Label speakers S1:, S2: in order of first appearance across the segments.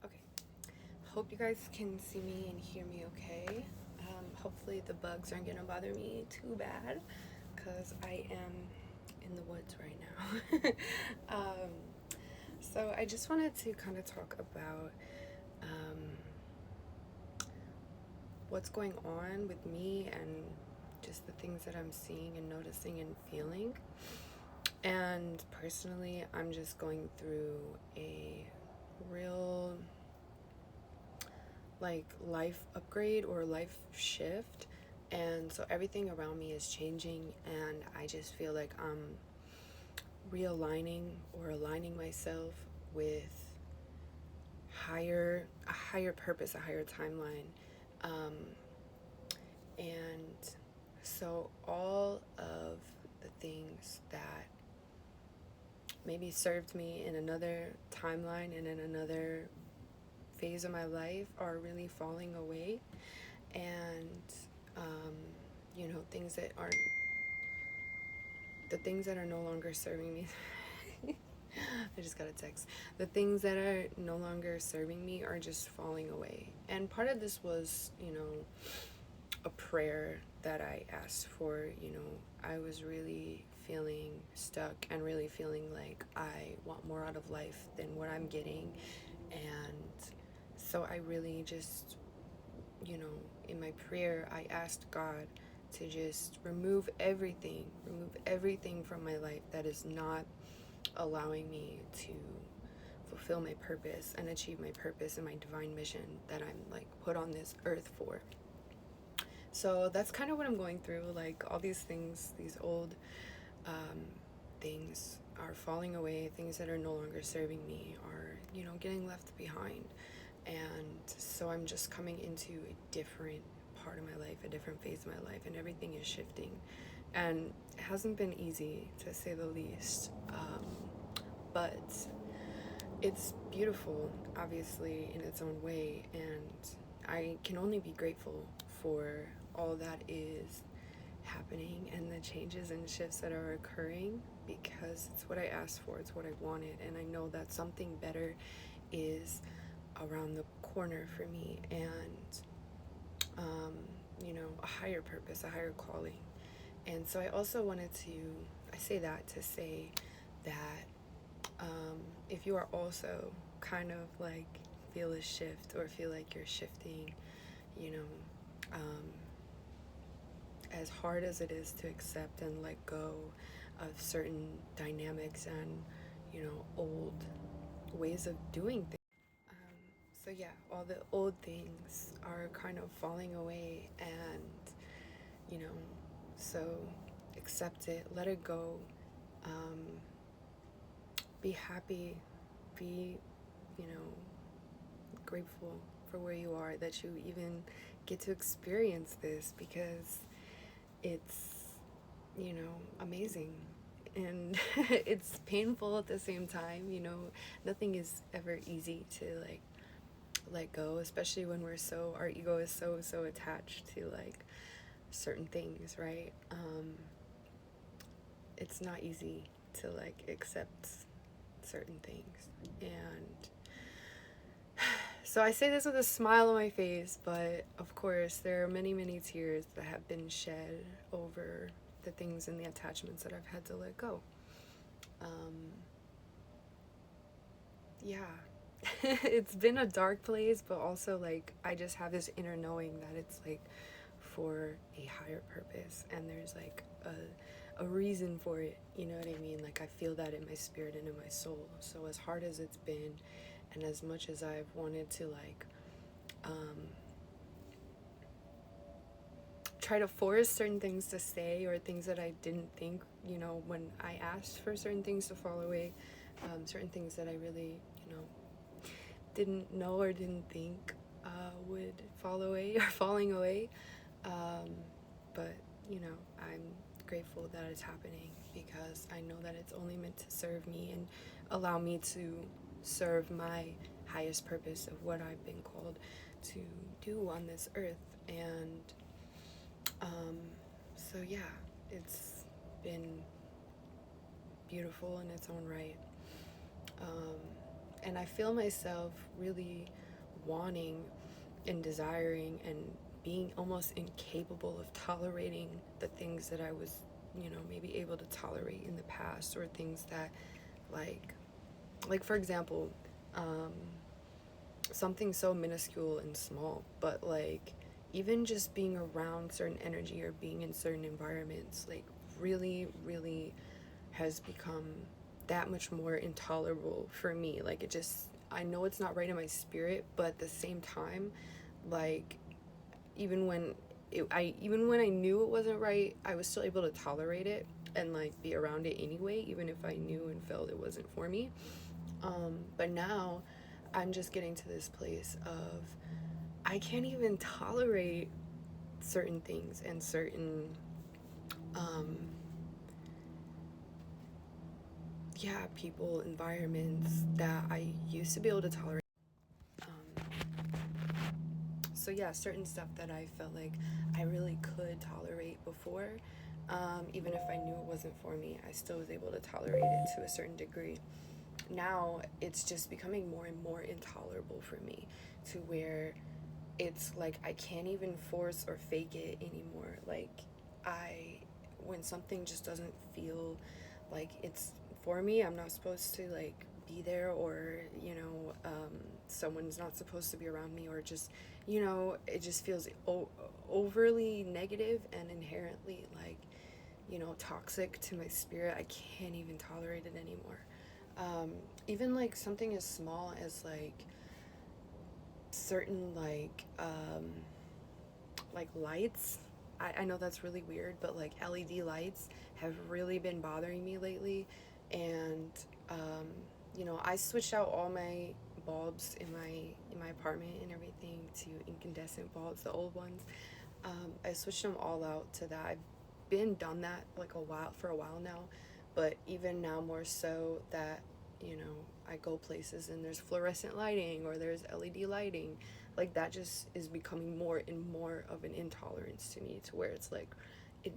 S1: Okay, hope you guys can see me and hear me okay. Hopefully the bugs aren't gonna bother me too bad because I am in the woods right now. So I just wanted to kind of talk about what's going on with me and just the things that I'm seeing and noticing and feeling. And personally, I'm just going through a real life upgrade or life shift, and so everything around me is changing, and I just feel like I'm realigning or aligning myself with a higher purpose, a higher timeline. And so all of the things that maybe served me in another timeline and in another phase of my life are really falling away. And things that aren't the things that are no longer serving me. I just got a text. The things that are no longer serving me are just falling away. And part of this was, a prayer that I asked for. I was really feeling stuck and really feeling like I want more out of life than what I'm getting. And so I really just, in my prayer, I asked God to just remove everything from my life that is not allowing me to fulfill my purpose and achieve my purpose and my divine mission that I'm put on this earth for. So that's kind of what I'm going through. Like, all these things, these old things are falling away. Things that are no longer serving me are, getting left behind. And so I'm just coming into a different part of my life, a different phase of my life, and everything is shifting. And it hasn't been easy, to say the least. But it's beautiful, obviously, in its own way. And I can only be grateful for all that is happening and the changes and shifts that are occurring, because it's what I asked for, it's what I wanted, and I know that something better is around the corner for me, and a higher purpose, a higher calling. And so I also wanted to, I say that to say that if you are also kind of feel a shift or feel like you're shifting, you know, as hard as it is to accept and let go of certain dynamics and, old ways of doing things. So yeah, all the old things are kind of falling away, and, so accept it, let it go, be happy, be, grateful for where you are, that you even get to experience this, because it's, amazing. And it's painful at the same time. Nothing is ever easy to let go, especially when our ego is so attached to certain things, right? It's not easy to accept certain things. And so I say this with a smile on my face, but of course there are many tears that have been shed over the things and the attachments that I've had to let go. Yeah. It's been a dark place, but also I just have this inner knowing that it's for a higher purpose, and there's a reason for it, you know what I mean? I feel that in my spirit and in my soul. So as hard as it's been, and as much as I've wanted to try to force certain things to stay, or things that I didn't think, when I asked for certain things to fall away, certain things that I really, didn't know or didn't think would fall away or falling away. But, I'm grateful that it's happening, because I know that it's only meant to serve me and allow me to serve my highest purpose of what I've been called to do on this earth. And so yeah, it's been beautiful in its own right. And I feel myself really wanting and desiring and being almost incapable of tolerating the things that I was, maybe able to tolerate in the past, or things that, like for example, um, something so minuscule and small, but like even just being around certain energy or being in certain environments, like really, really has become that much more intolerable for me. Like it just, I know it's not right in my spirit, but at the same time, like even when even when I knew it wasn't right, I was still able to tolerate it and like be around it anyway, even if I knew and felt it wasn't for me. But now I'm just getting to this place of I can't even tolerate certain things and certain, um, people, environments that I used to be able to tolerate. Um, so yeah, certain stuff that I felt like I really could tolerate before, even if I knew it wasn't for me, I still was able to tolerate it to a certain degree. Now it's just becoming more and more intolerable for me, to where it's like I can't even force or fake it anymore. Like I when something just doesn't feel like it's for me, I'm not supposed to like be there, or someone's not supposed to be around me, or just it just feels overly negative and inherently like toxic to my spirit. I can't even tolerate it anymore. Even like something as small as like certain like lights. I know that's really weird, but like LED lights have really been bothering me lately. And I switched out all my bulbs in my apartment and everything to incandescent bulbs, the old ones. I switched them all out to that. I've been done that like for a while now, but even now more so that I go places and there's fluorescent lighting or there's LED lighting, like that just is becoming more and more of an intolerance to me, to where it's like it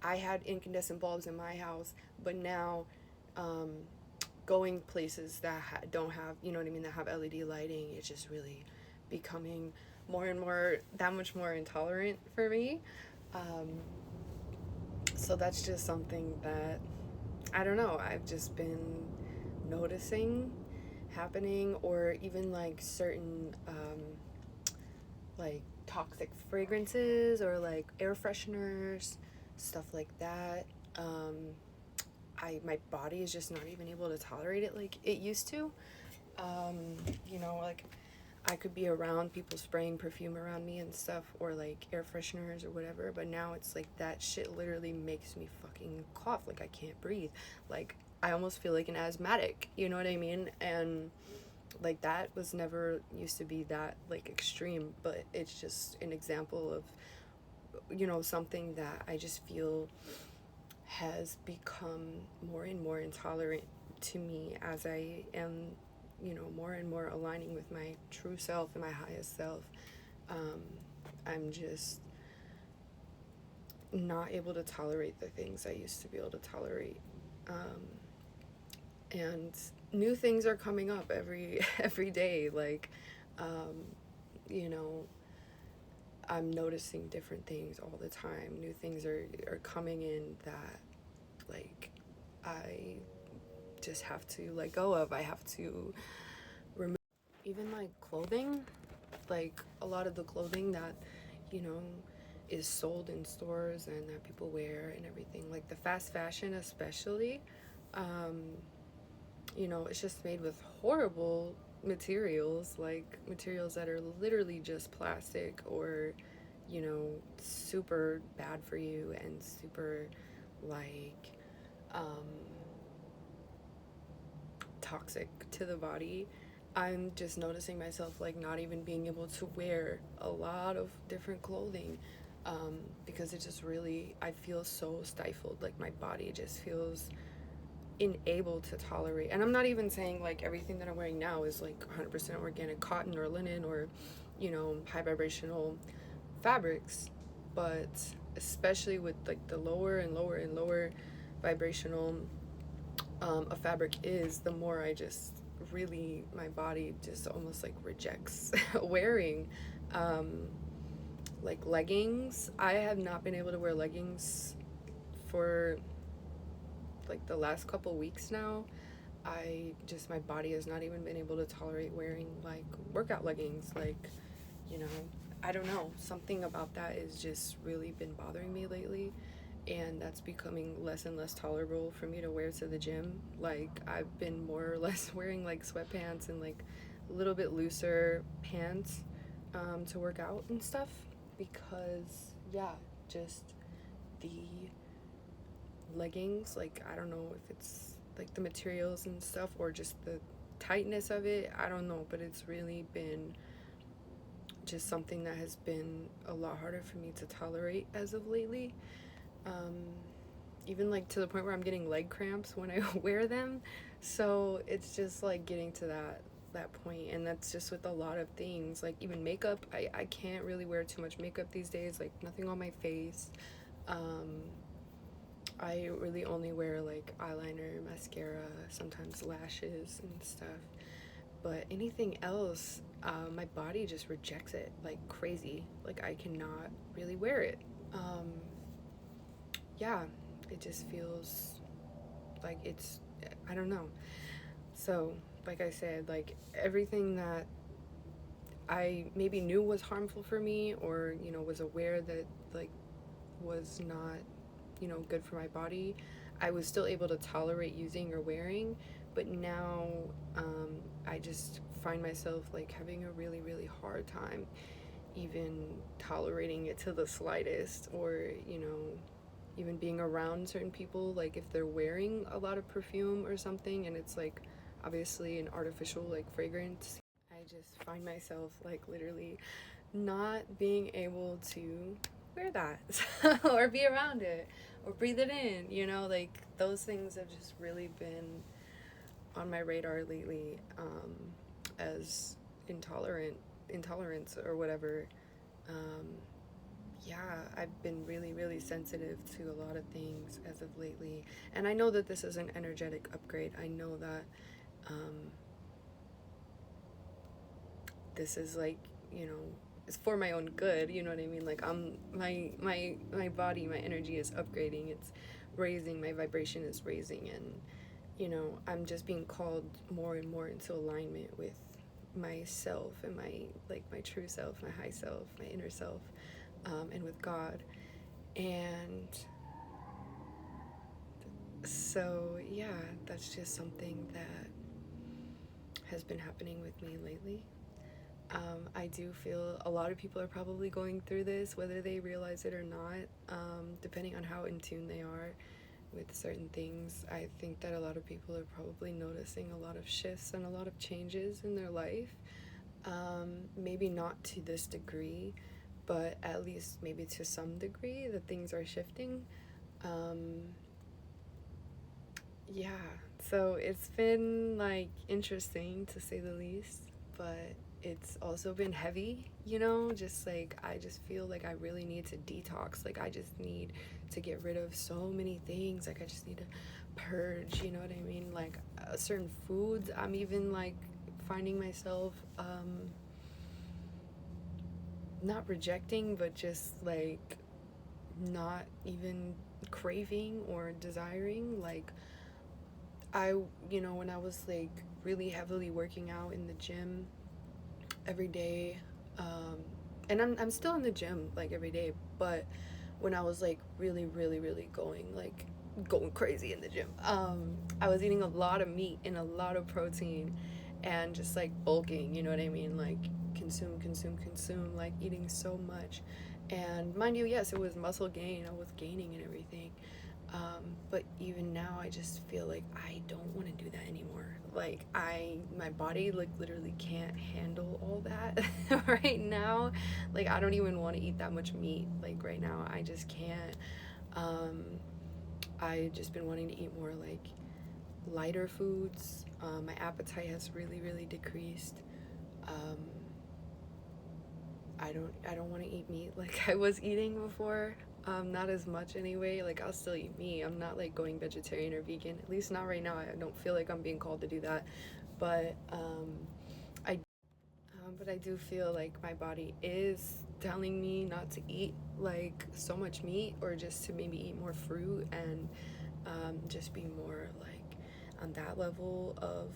S1: I had incandescent bulbs in my house, but now um, going places that don't have, what I mean, that have LED lighting, it's just really becoming more and more, that much more intolerant for me. Um, so that's just something that I don't know, I've just been noticing happening. Or even like certain like toxic fragrances or like air fresheners, stuff like that. um my body is just not even able to tolerate it like it used to. Like I could be around people spraying perfume around me and stuff, or like air fresheners or whatever, but now it's like that shit literally makes me fucking cough, like I can't breathe. Like I almost feel like an asthmatic, you know what I mean? And like that was never used to be that like extreme, but it's just an example of something that I just feel has become more and more intolerant to me as I am, more and more aligning with my true self and my highest self. Um, I'm just not able to tolerate the things I used to be able to tolerate. And new things are coming up every day. Like, um, you know, I'm noticing different things all the time. New things are coming in that, like, I just have to let go of. I have to remove. Even like clothing, like a lot of the clothing that, you know, is sold in stores and that people wear and everything, like the fast fashion especially, um, it's just made with horrible materials, like materials that are literally just plastic, or super bad for you and super like um, toxic to the body. I'm just noticing myself like not even being able to wear a lot of different clothing, because it just really, I feel so stifled. Like my body just feels unable to tolerate. And I'm not even saying like everything that I'm wearing now is like 100% organic cotton or linen or, high vibrational fabrics, but especially with like the lower and lower and lower vibrational a fabric is, the more I just really, my body just almost like rejects wearing like leggings. I have not been able to wear leggings for like the last couple weeks now. My body has not even been able to tolerate wearing like workout leggings. Like, you know, I don't know. Something about that has just really been bothering me lately. And that's becoming less and less tolerable for me to wear to the gym. Like, I've been more or less wearing like sweatpants and like a little bit looser pants to work out and stuff. Because, yeah, just the leggings, like, I don't know if it's like the materials and stuff or just the tightness of it. I don't know, but it's really been just something that has been a lot harder for me to tolerate as of lately. Um, Even like to the point where I'm getting leg cramps when I wear them. So it's just like getting to that point, and that's just with a lot of things. Like even makeup, I can't really wear too much makeup these days, like nothing on my face. um I really only wear like eyeliner, mascara, sometimes lashes and stuff. But anything else, my body just rejects it like crazy. Like I cannot really wear it. um yeah, it just feels like it's, I don't know. So, like I said, like everything that I maybe knew was harmful for me, or, you know, was aware that like was not, you know, good for my body, I was still able to tolerate using or wearing. But now, I just find myself like having a really, really hard time even tolerating it to the slightest, or, you know, even being around certain people, like if they're wearing a lot of perfume or something and it's like obviously an artificial like fragrance, I just find myself like literally not being able to wear that or be around it or breathe it in, you know, like those things have just really been on my radar lately, as intolerance or whatever. um, yeah, I've been really, really sensitive to a lot of things as of lately. And I know that this is an energetic upgrade. I know that um, this is like, you know, it's for my own good, you know what I mean? Like my body, my energy is upgrading. It's raising, my vibration is raising, and you know, I'm just being called more and more into alignment with myself and my true self, my high self, my inner self, and with God. And so, yeah, that's just something that has been happening with me lately. I do feel a lot of people are probably going through this, whether they realize it or not, depending on how in tune they are with certain things. I think that a lot of people are probably noticing a lot of shifts and a lot of changes in their life. Maybe not to this degree, but at least maybe to some degree that things are shifting. Um, yeah, so it's been like interesting to say the least, but it's also been heavy, you know, just like I just feel like I really need to detox. Like I just need to get rid of so many things. Like I just need to purge, you know what I mean? Like certain foods, I'm even like finding myself not rejecting, but just like not even craving or desiring. Like I, you know, when I was like really heavily working out in the gym every day, um, and I'm still in the gym like every day, but when I was like really, really, really going crazy in the gym, I was eating a lot of meat and a lot of protein, and just like bulking, you know what I mean? Like consume, consume, consume, like eating so much. And mind you, yes, it was muscle gain. I was gaining and everything. But even now, I just feel like I don't want to do that anymore. Like my body like literally can't handle all that right now. Like I don't even want to eat that much meat. Like right now, I just can't. Um, I just been wanting to eat more like lighter foods. My appetite has really, really decreased. Um, I don't want to eat meat like I was eating before. Not as much anyway. Like I'll still eat meat. I'm not like going vegetarian or vegan. At least not right now. I don't feel like I'm being called to do that. but I but I do feel like my body is telling me not to eat like so much meat, or just to maybe eat more fruit, and just be more like on that level of,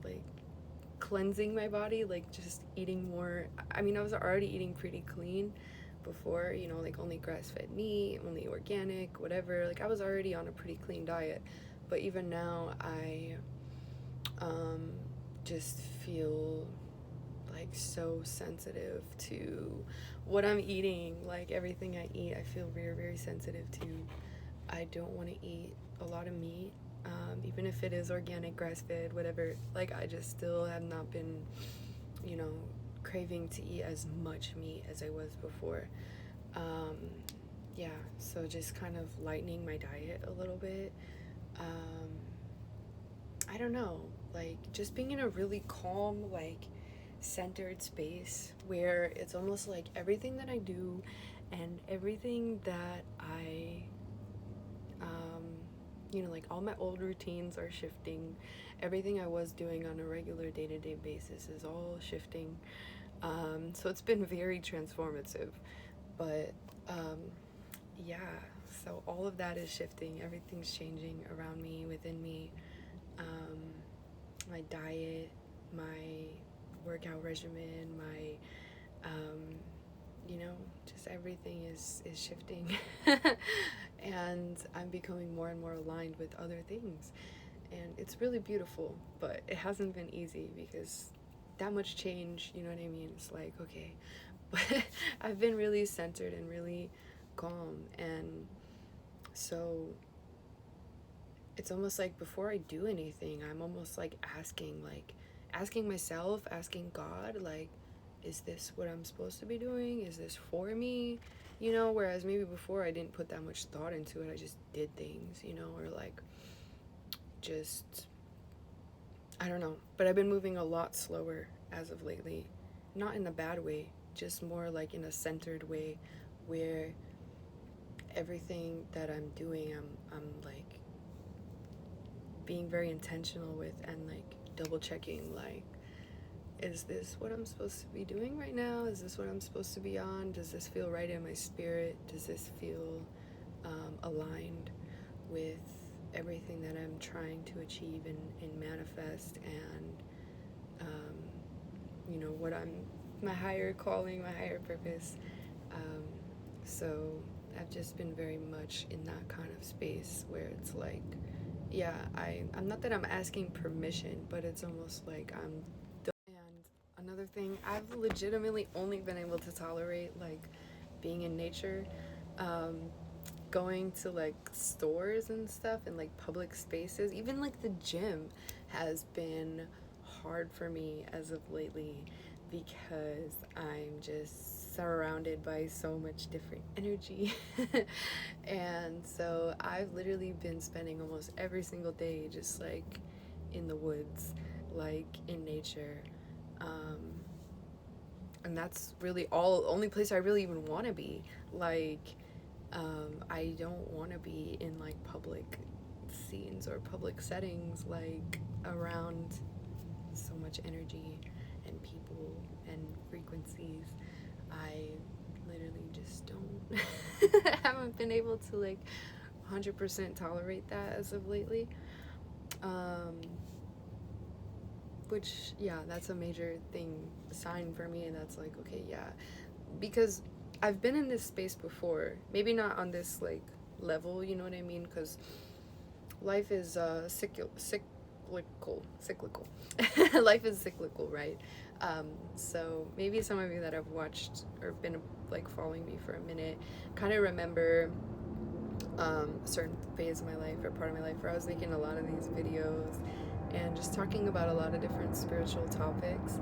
S1: like cleansing my body, like just eating more. I mean, I was already eating pretty clean before, like only grass-fed meat, only organic, whatever. Like I was already on a pretty clean diet, but even now I um, just feel like so sensitive to what I'm eating. Like everything I eat, I feel very, very sensitive to. I don't want to eat a lot of meat, even if it is organic, grass-fed, whatever. Like I just still have not been, you know, craving to eat as much meat as I was before. Um, yeah, so just kind of lightening my diet a little bit. Um, I don't know, like just being in a really calm, like centered space where it's almost like everything that I do and everything that um, like all my old routines are shifting. Everything I was doing on a regular day-to-day basis is all shifting. So it's been very transformative. But yeah, so all of that is shifting. Everything's changing around me, within me. Um, my diet, my workout regimen, my just everything is shifting. And I'm becoming more and more aligned with other things, and it's really beautiful, but it hasn't been easy because that much change, you know what I mean? It's like, okay. But I've been really centered and really calm, and so it's almost like before I do anything, I'm almost like asking myself, asking God, like, is this what I'm supposed to be doing? Is this for me? Whereas maybe before I didn't put that much thought into it. I just did things, or like just, I don't know. But I've been moving a lot slower as of lately. Not in a bad way, just more like in a centered way where everything that I'm doing, I'm like being very intentional with, and like double checking, like, is this what I'm supposed to be doing right now? Is this what I'm supposed to be on? Does this feel right in my spirit? Does this feel aligned with everything that I'm trying to achieve and manifest, and what my higher calling, my higher purpose. So I've just been very much in that kind of space where it's like, yeah, I'm not that I'm asking permission, but it's almost like I'm. And another thing, I've legitimately only been able to tolerate like being in nature, going to like stores and stuff, and like public spaces. Even like the gym has been hard for me as of lately because I'm just surrounded by so much different energy. And so I've literally been spending almost every single day just like in the woods, like in nature. And that's really only place I really even want to be. Like, I don't want to be in like public scenes or public settings, like around so much energy and people and frequencies. I literally just don't haven't been able to like 100% tolerate that as of lately. Which, yeah, that's a major sign for me, and that's like, okay, yeah, because I've been in this space before, maybe not on this like level, you know what I mean? Because life is cyclical. Life is cyclical, right? So maybe some of you that have watched or been like following me for a minute kind of remember a certain phase of my life or part of my life where I was making a lot of these videos and just talking about a lot of different spiritual topics,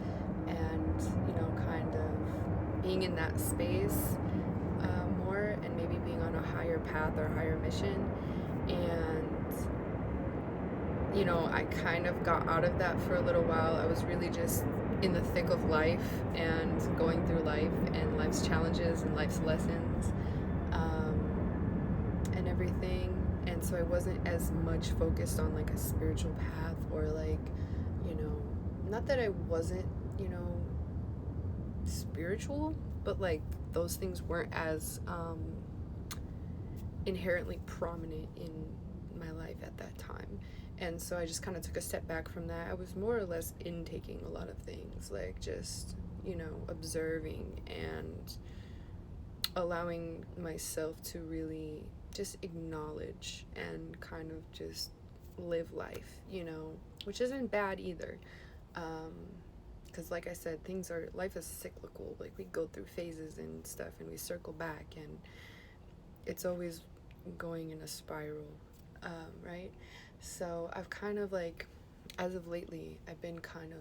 S1: and kind of being in that space more, and maybe being on a higher path or higher mission. And I kind of got out of that for a little while. I was really just in the thick of life and going through life and life's challenges and life's lessons, and everything. And so I wasn't as much focused on like a spiritual path or like not that I wasn't, you know, spiritual, but like those things weren't as inherently prominent in my life at that time. And so I just kind of took a step back from that. I was more or less intaking a lot of things, like just, you know, observing and allowing myself to really just acknowledge and kind of just live life, you know, which isn't bad either. Because, like I said, life is cyclical. Like, we go through phases and stuff and we circle back, and it's always going in a spiral, right? So I've kind of like, as of lately, I've been kind of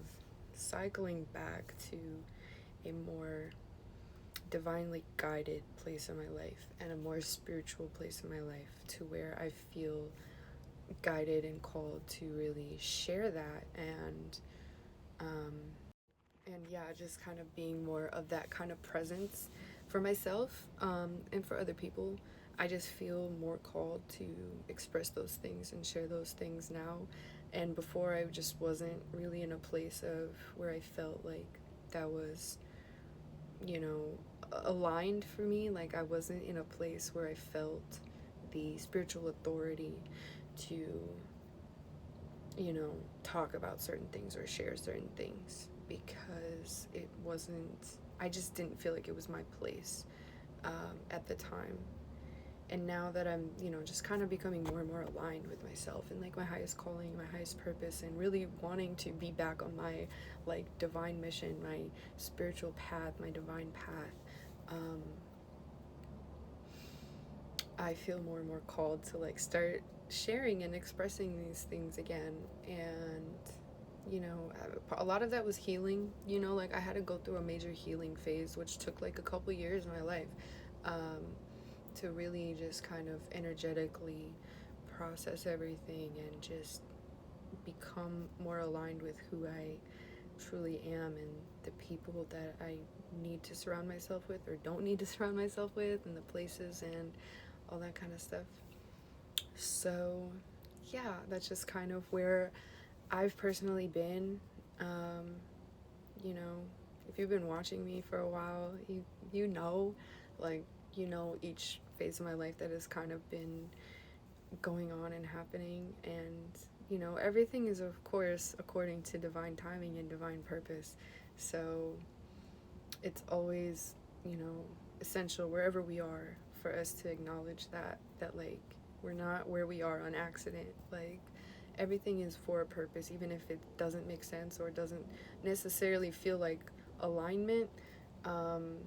S1: cycling back to a more divinely guided place in my life and a more spiritual place in my life, to where I feel guided and called to really share that, um, and yeah, just kind of being more of that kind of presence for myself, and for other people. I just feel more called to express those things and share those things now. And before, I just wasn't really in a place of where I felt like that was, you know, aligned for me. Like, I wasn't in a place where I felt the spiritual authority to, you know, talk about certain things or share certain things, because it wasn't, I just didn't feel like it was my place, at the time. And now that I'm, you know, just kind of becoming more and more aligned with myself and like my highest calling, my highest purpose, and really wanting to be back on my like divine mission, my spiritual path, my divine path, I feel more and more called to like start sharing and expressing these things again. And, you know, a lot of that was healing. You know, like, I had to go through a major healing phase, which took like a couple years in my life, um, to really just kind of energetically process everything and just become more aligned with who I truly am and the people that I need to surround myself with or don't need to surround myself with, and the places and all that kind of stuff. So, yeah, that's just kind of where I've personally been. Um, you know, if you've been watching me for a while, you know, like, you know, each phase of my life that has kind of been going on and happening. And, you know, everything is, of course, according to divine timing and divine purpose. So it's always, you know, essential wherever we are for us to acknowledge that like, we're not where we are on accident. Like, everything is for a purpose, even if it doesn't make sense or doesn't necessarily feel like alignment. um,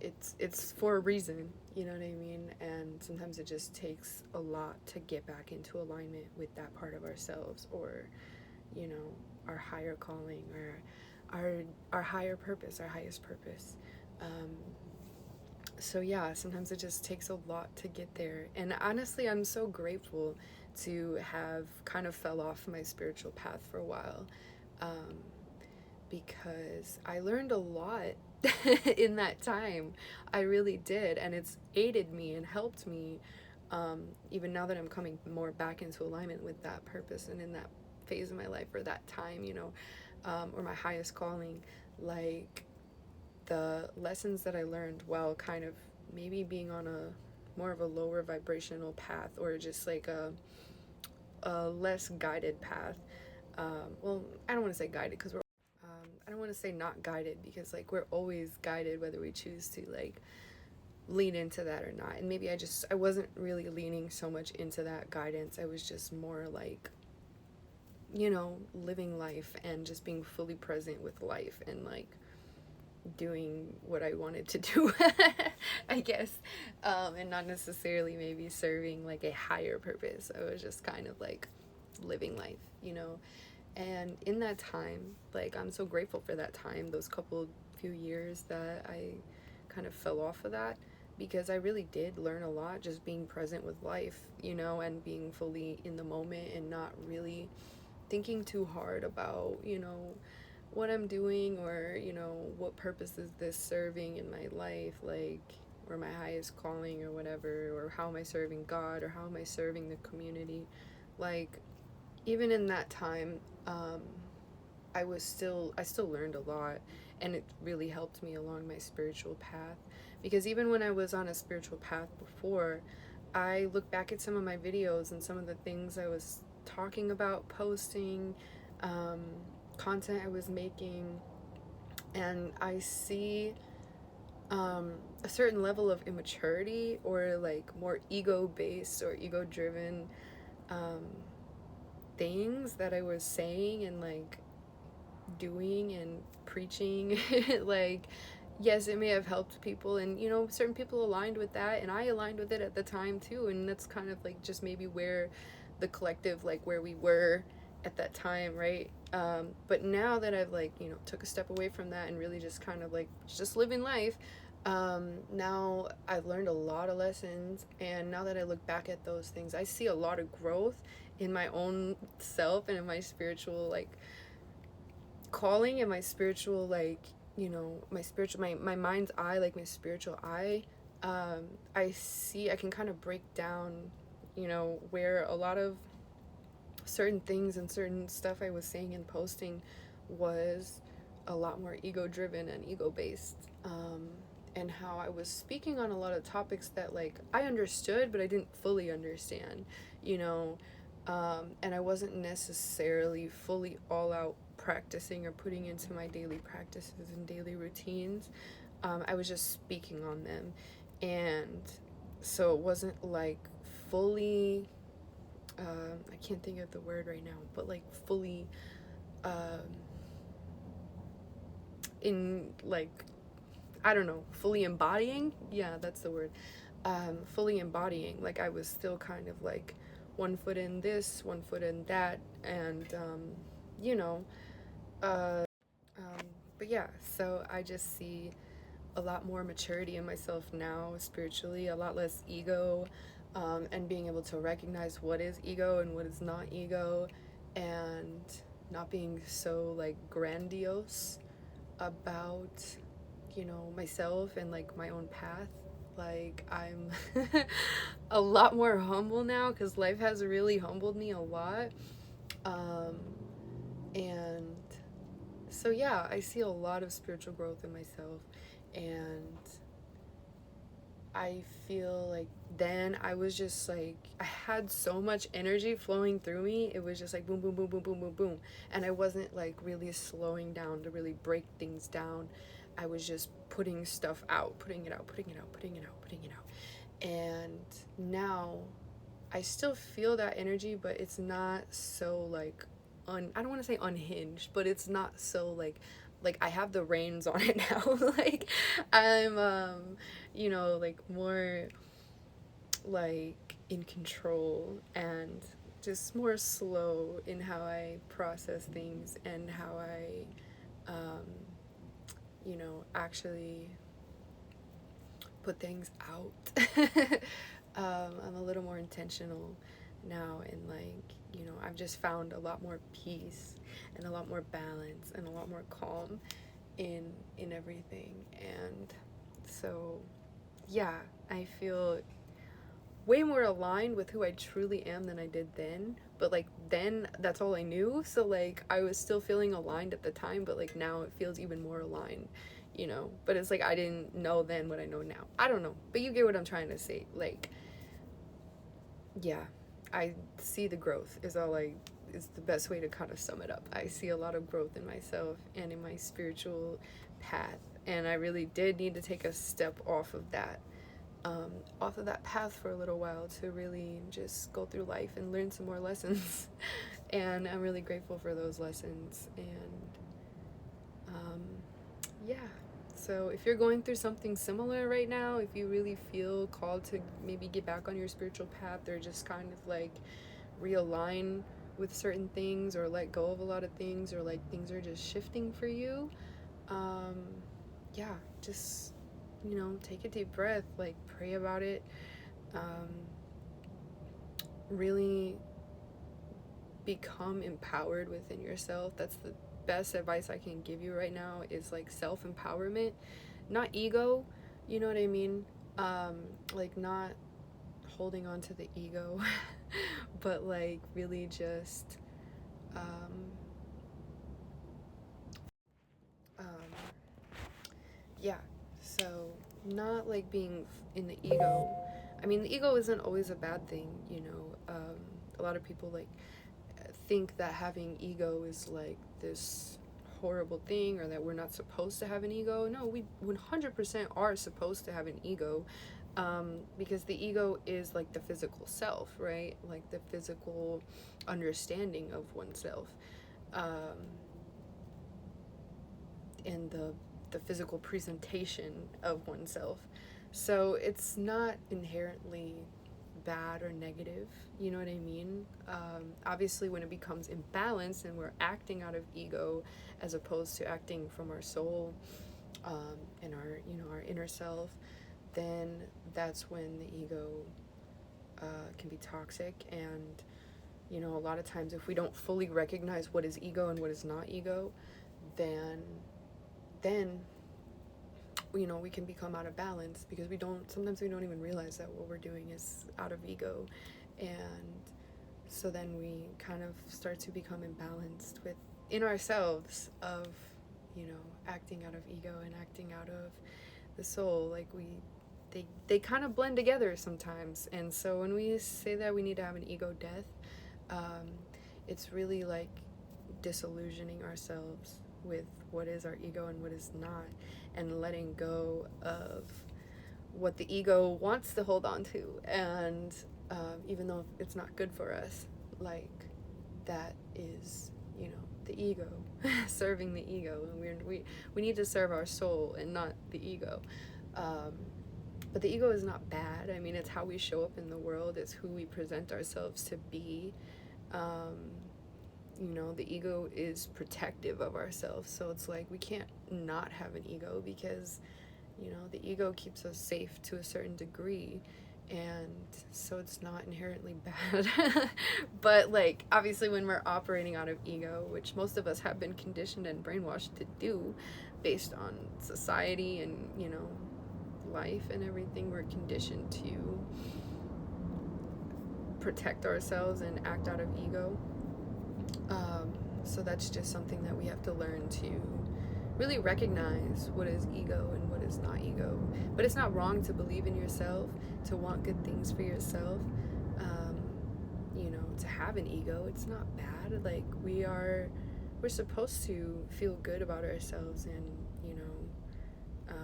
S1: it's for a reason, you know what I mean? And sometimes it just takes a lot to get back into alignment with that part of ourselves, or, you know, our higher calling, or our higher purpose, our highest purpose. um, so yeah, sometimes it just takes a lot to get there. And honestly, I'm so grateful to have kind of fell off my spiritual path for a while, um, because I learned a lot in that time. I really did, and it's aided me and helped me, even now that I'm coming more back into alignment with that purpose and in that phase of my life, or that time, you know, or my highest calling. Like, the lessons that I learned while kind of maybe being on a more of a lower vibrational path, or just like a less guided path. Well, I don't want to say guided, because I don't want to say not guided, because like, we're always guided whether we choose to like lean into that or not. And maybe I wasn't really leaning so much into that guidance. I was just more like, you know, living life and just being fully present with life, and like doing what I wanted to do, I guess, and not necessarily maybe serving like a higher purpose. I was just kind of like living life, you know. And in that time, like, I'm so grateful for that time, those couple few years that I kind of fell off of that, because I really did learn a lot just being present with life, you know, and being fully in the moment and not really thinking too hard about, you know, what I'm doing, or, you know, what purpose is this serving in my life, like, or my highest calling, or whatever, or how am I serving God, or how am I serving the community. Like, even in that time, I still learned a lot, and it really helped me along my spiritual path. Because even when I was on a spiritual path before, I look back at some of my videos and some of the things I was talking about, posting, um, content I was making, and I see a certain level of immaturity, or like more ego based or ego driven um, things that I was saying and like doing and preaching. Like, yes, it may have helped people, and you know, certain people aligned with that, and I aligned with it at the time too. And that's kind of like just maybe where the collective, like where we were at that time, right? But now that I've like, you know, took a step away from that and really just kind of like just living life, now I've learned a lot of lessons, and now that I look back at those things, I see a lot of growth in my own self and in my spiritual like calling, and my spiritual like, you know, my spiritual, my mind's eye, like my spiritual eye. I see, I can kind of break down, you know, where a lot of certain things and certain stuff I was saying and posting was a lot more ego driven and ego based, and how I was speaking on a lot of topics that like I understood but I didn't fully understand, you know, and I wasn't necessarily fully all out practicing or putting into my daily practices and daily routines. I was just speaking on them, and so it wasn't like fully, I can't think of the word right now, but like fully um, in like, I don't know, fully embodying. Yeah, that's the word. Fully embodying. Like I was still kind of like one foot in this, one foot in that, and you know, uh, um, but yeah. So I just see a lot more maturity in myself now spiritually, a lot less ego, and being able to recognize what is ego and what is not ego, and not being so like grandiose about, you know, myself and like my own path. Like I'm a lot more humble now because life has really humbled me a lot. Um, and so yeah, I see a lot of spiritual growth in myself, and I feel like then I was just like, I had so much energy flowing through me. It was just like boom, boom, boom, boom, boom, boom, boom. And I wasn't like really slowing down to really break things down. I was just putting stuff out, putting it out, putting it out, putting it out, putting it out. And now I still feel that energy, but it's not so like I don't want to say unhinged, but it's not so like I have the reins on it now. Like I'm you know, like more like in control, and just more slow in how I process things and how I you know, actually put things out. I'm a little more intentional now, and like, you know, I've just found a lot more peace and a lot more balance and a lot more calm in everything. And so yeah, I feel way more aligned with who I truly am than I did then. But like then that's all I knew. So like I was still feeling aligned at the time, but like now it feels even more aligned, you know. But it's like I didn't know then what I know now. I don't know. But you get what I'm trying to say. Like, yeah, I see the growth is the best way to kind of sum it up. I see a lot of growth in myself and in my spiritual path. And I really did need to take a step off of that path for a little while to really just go through life and learn some more lessons. And I'm really grateful for those lessons. And yeah, so if you're going through something similar right now, if you really feel called to maybe get back on your spiritual path, or just kind of like realign with certain things, or let go of a lot of things, or like things are just shifting for you, um, yeah, just, you know, take a deep breath, like pray about it, um, really become empowered within yourself. That's the best advice I can give you right now, is like self-empowerment, not ego, you know what I mean? Like not holding on to the ego, but like really just yeah, so not like being in the ego. I mean, the ego isn't always a bad thing, you know. A lot of people like think that having ego is like this horrible thing, or that we're not supposed to have an ego. No, we 100% are supposed to have an ego, because the ego is like the physical self, right? Like the physical understanding of oneself, um, and the physical presentation of oneself. So it's not inherently bad or negative, you know what I mean? Obviously, when it becomes imbalanced and we're acting out of ego as opposed to acting from our soul, and our, you know, our inner self, then that's when the ego can be toxic. And you know, a lot of times if we don't fully recognize what is ego and what is not ego, then you know, we can become out of balance, because sometimes we don't even realize that what we're doing is out of ego. And so then we kind of start to become imbalanced with in ourselves of, you know, acting out of ego and acting out of the soul. Like they kind of blend together sometimes. And so when we say that we need to have an ego death, um, it's really like disillusioning ourselves with what is our ego and what is not, and letting go of what the ego wants to hold on to. And even though it's not good for us, like that is, you know, the ego serving the ego, and we need to serve our soul and not the ego. um, but the ego is not bad. I mean, it's how we show up in the world, it's who we present ourselves to be. um, you know, the ego is protective of ourselves, so it's like we can't not have an ego, because you know, the ego keeps us safe to a certain degree, and so it's not inherently bad. But like, obviously when we're operating out of ego, which most of us have been conditioned and brainwashed to do based on society and, you know, life and everything, we're conditioned to protect ourselves and act out of ego. So that's just something that we have to learn to really recognize what is ego and what is not ego. But it's not wrong to believe in yourself, to want good things for yourself. Um, you know, to have an ego, it's not bad. Like we're supposed to feel good about ourselves, and you know,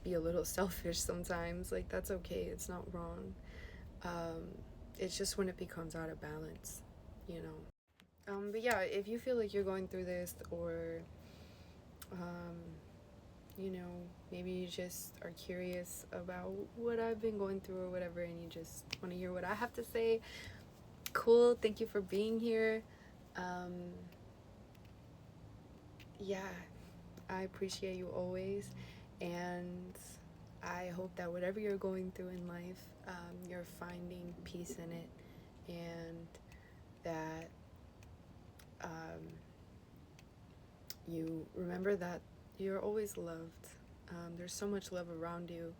S1: be a little selfish sometimes. Like that's okay. It's not wrong. Um, it's just when it becomes out of balance, you know. But yeah, if you feel like you're going through this, or um, you know, maybe you just are curious about what I've been going through or whatever, and you just want to hear what I have to say, cool. Thank you for being here. Um, yeah, I appreciate you always, and I hope that whatever you're going through in life, you're finding peace in it, and that you remember that you're always loved. There's so much love around you,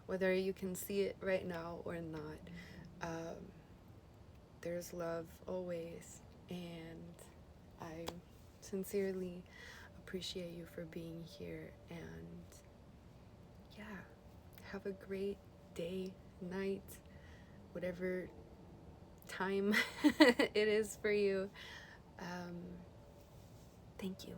S1: whether you can see it right now or not. Um, there's love always, and I sincerely appreciate you for being here. And yeah, have a great day, night, whatever time it is for you. Thank you.